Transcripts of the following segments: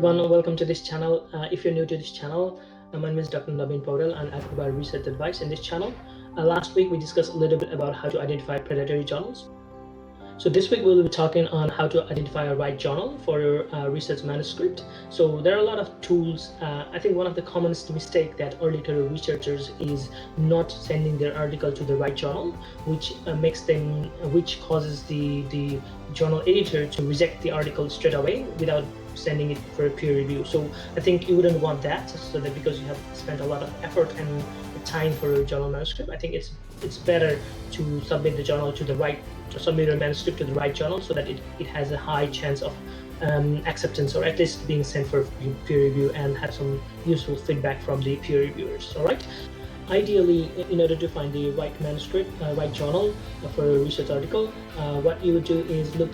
everyone, welcome to this channel. If you're new to this channel, my name is Dr. Naveen Paudel and I provide research advice in this channel. Last week we discussed a little bit about how to identify predatory journals. So this week we'll be talking on how to identify a right journal for your research manuscript. So there are a lot of tools. I think one of the commonest mistake that early career researchers is not sending their article to the right journal, which causes the journal editor to reject the article straight away without sending it for a peer review. So I think you wouldn't want that, so that because you have spent a lot of effort and time for your journal manuscript, I think it's better to submit the journal to the right, to submit your manuscript to the right journal so that it has a high chance of acceptance, or at least being sent for peer review and have some useful feedback from the peer reviewers. All right. Ideally, in order to find the right manuscript, right journal for a research article, what you would do is do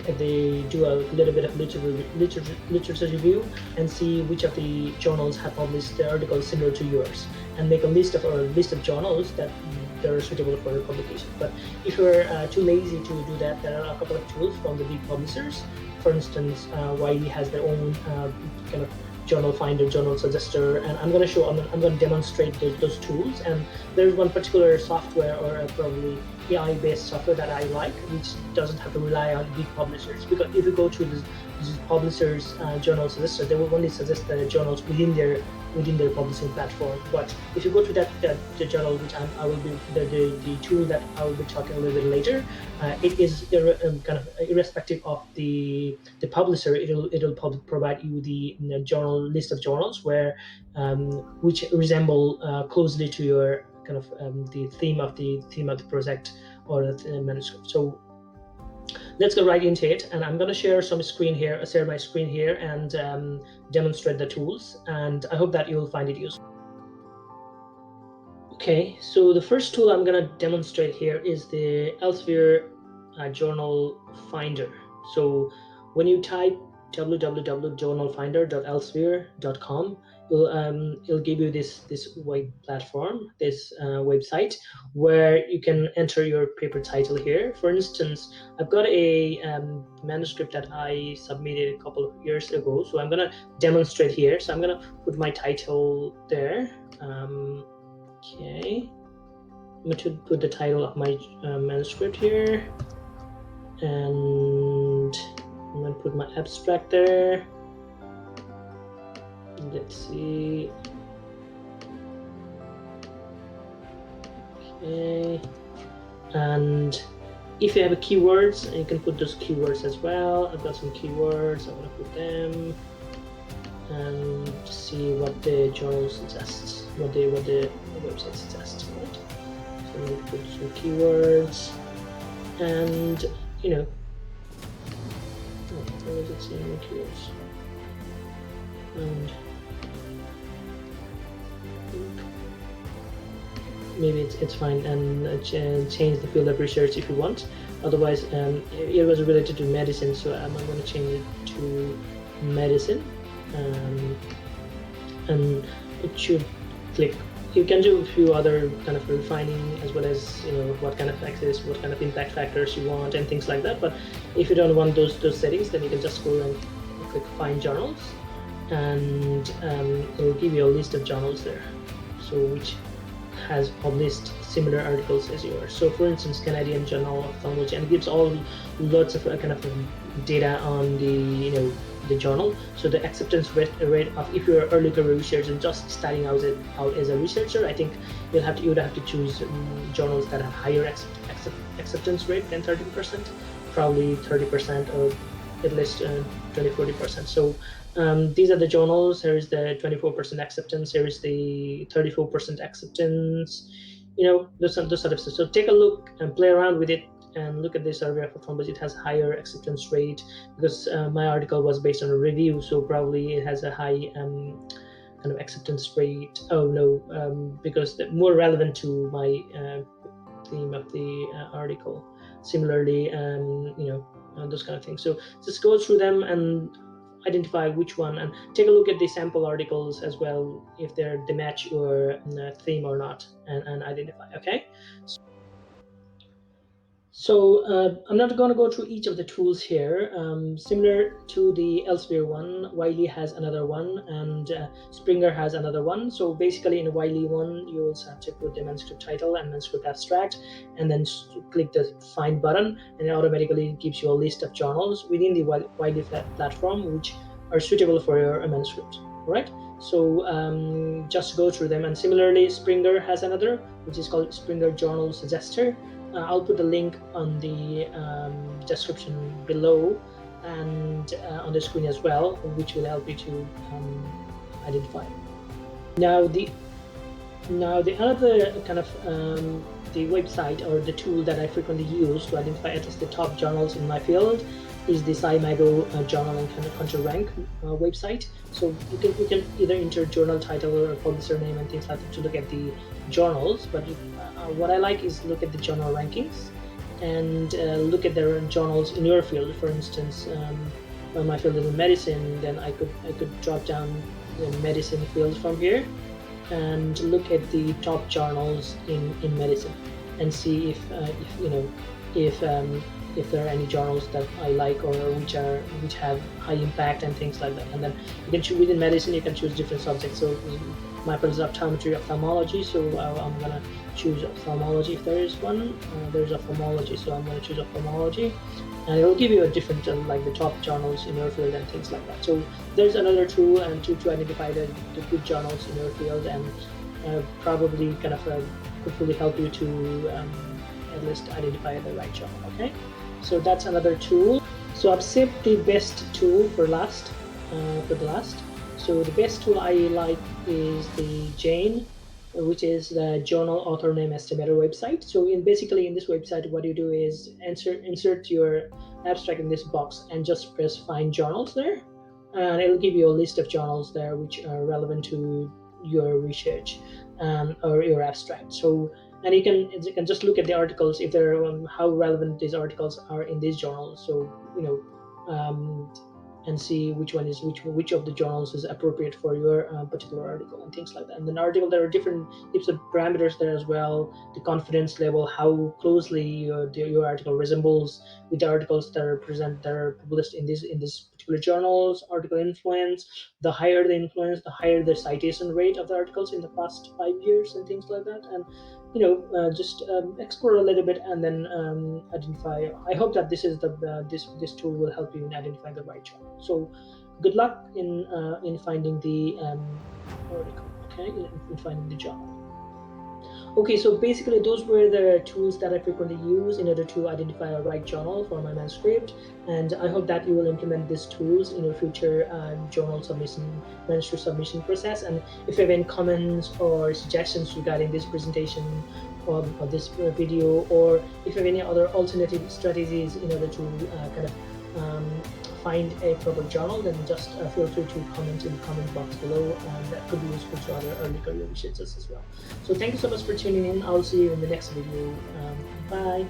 a little bit of literature review and see which of the journals have published the articles similar to yours, and make a list of journals that are suitable for publication. But if you're too lazy to do that, there are a couple of tools from the big publishers. For instance, Wiley has their own kind of journal finder, journal suggester, and I'm going to demonstrate those tools. And there's one particular software, or probably AI-based software, that I like, which doesn't have to rely on big publishers. Because if you go to these publishers' journal suggester, they will only suggest the journals within their publishing platform. But if you go to the journal, which I will be the tool that I will be talking a little bit later, it is kind of irrespective of the publisher. It'll provide you the journal list of journals which resemble closely to your kind of the theme of the project or the manuscript. So let's go right into it, and I'm going to share my screen here and demonstrate the tools, and I hope that you'll find it useful. Okay, so the first tool I'm going to demonstrate here is the Elsevier journal finder. So when you type www.journalfinder.elsevier.com, it'll give you this web platform, this website, where you can enter your paper title here. For instance, I've got a manuscript that I submitted a couple of years ago, so I'm going to demonstrate here. So I'm going to put my title there. Okay, I'm going to put the title of my manuscript here, and I'm going to put my abstract there. Let's see. Okay, and if you have keywords, you can put those keywords as well. I've got some keywords, I'm going to put them and see what the journal suggests, what the website suggests, right? So I'm going to put some keywords, and where does it say my keywords? And maybe it's fine, and change the field of research if you want. Otherwise, it was related to medicine, so I'm going to change it to medicine. And it should click. You can do a few other kind of refining, as well as what kind of access, what kind of impact factors you want, and things like that. But if you don't want those settings, then you can just go and click Find Journals, and it will give you a list of journals there, so which has published similar articles as yours. So for instance, Canadian Journal of Ophthalmology, and it gives lots of kind of data on the journal. So the acceptance rate of, if you're an early career researcher and just starting out as a researcher, I think you would have to choose journals that have higher acceptance rate than 30%, probably 30%, or at least 20-40%. So these are the journals. Here is the 24% acceptance. Here is the 34% acceptance. Those sort of stuff. So take a look and play around with it, and look at this survey of performance. It has higher acceptance rate because my article was based on a review, so probably it has a high kind of acceptance rate. Oh no, because they're more relevant to my theme of the article. Similarly, those kind of things. So just go through them and identify which one, and take a look at the sample articles as well, if they match your theme or not, and identify. Okay. So I'm not going to go through each of the tools here. Similar to the Elsevier one, Wiley has another one, and Springer has another one. So basically, in the Wiley one, you also have to put the manuscript title and manuscript abstract, and then click the Find button, and it automatically gives you a list of journals within the Wiley platform, which are suitable for your manuscript. All right. So just go through them. And similarly, Springer has another, which is called Springer Journal Suggester. I'll put a link on the description below and on the screen as well, which will help you to identify. Now the other kind of the website or the tool that I frequently use to identify at least the top journals in my field is the SciMago journal and kind of country rank website. So you can either enter journal title or publisher name and things like that to look at the journals. But what I like is look at the journal rankings and look at their journals in your field. For instance, when my field is in medicine, then I could drop down the medicine field from here and look at the top journals in medicine and see if you know if there are any journals that I like or which have high impact and things like that. And then you can choose within medicine, you can choose different subjects. So my field is ophthalmology, so I'm gonna choose ophthalmology if there is one. There's ophthalmology, so I'm gonna choose ophthalmology, and it will give you a different like the top journals in your field and things like that. So there's another tool and to identify the good journals in your field, and probably kind of hopefully help you to at least identify the right journal. Okay, so that's another tool. So I've saved the best tool for last. So the best tool I like is the Jane, which is the journal author name estimator website. So basically in this website, what you do is insert your abstract in this box and just press find journals there, and it'll give you a list of journals there which are relevant to your research or your abstract. So and you can just look at the articles if they're how relevant these articles are in these journals. So and see which one is which of the journals is appropriate for your particular article and things like that. And then article, there are different types of parameters there as well. The confidence level, how closely your article resembles with the articles that are published in this particular journals. Article influence, the higher the influence, the higher the citation rate of the articles in the past 5 years and things like that. And just explore a little bit and then identify. I hope that this is this tool will help you in identifying the right journal. So good luck in finding the article, okay, in finding the journal. Okay, so basically those were the tools that I frequently use in order to identify a right journal for my manuscript, and I hope that you will implement these tools in your future journal submission, manuscript submission process. And if you have any comments or suggestions regarding this presentation or this video, or if you have any other alternative strategies in order to kind of find a proper journal, then just feel free to comment in the comment box below, and that could be useful to other early career researchers as well. So thank you so much for tuning in. I'll see you in the next video. Bye.